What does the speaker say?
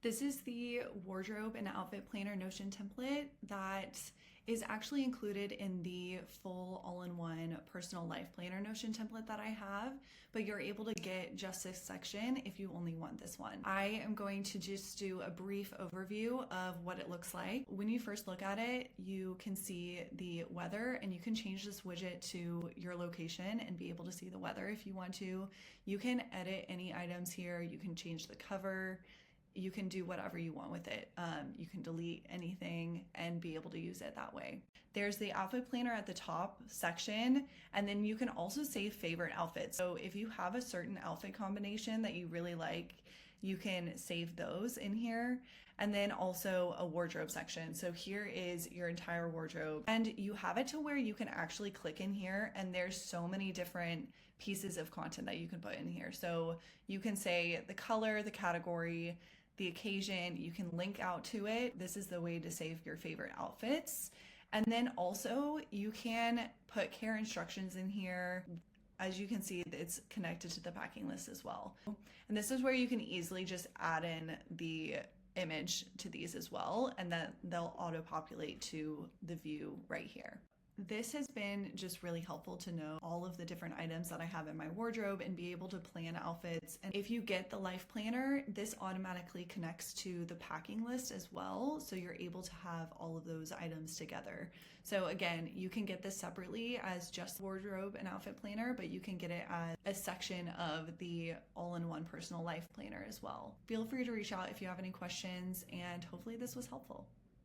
This is the wardrobe and outfit planner Notion template that is actually included in the full all-in-one personal life planner Notion template that I have, but you're able to get just this section if you only want this one. I am going to just do a brief overview of what it looks like. When you first look at it, you can see the weather, and you can change this widget to your location and be able to see the weather if you want to. You can edit any items here. You can change the cover. You can do whatever you want with it. You can delete anything and be able to use it that way. There's the outfit planner at the top section, and then you can also save favorite outfits. So if you have a certain outfit combination that you really like, you can save those in here. And then also a wardrobe section. So here is your entire wardrobe, and you have it to where you can actually click in here, and there's so many different pieces of content that you can put in here. So you can say the color, the category, the occasion, you can link out to it. This is the way to save your favorite outfits. And then also you can put care instructions in here. As you can see, it's connected to the packing list as well. And this is where you can easily just add in the image to these as well, and then they'll auto-populate to the view right here. This has been just really helpful to know all of the different items that I have in my wardrobe and be able to plan outfits. And if you get the life planner, this automatically connects to the packing list as well. So you're able to have all of those items together. So again, you can get this separately as just wardrobe and outfit planner, but you can get it as a section of the all-in-one personal life planner as well. Feel free to reach out if you have any questions, and hopefully this was helpful.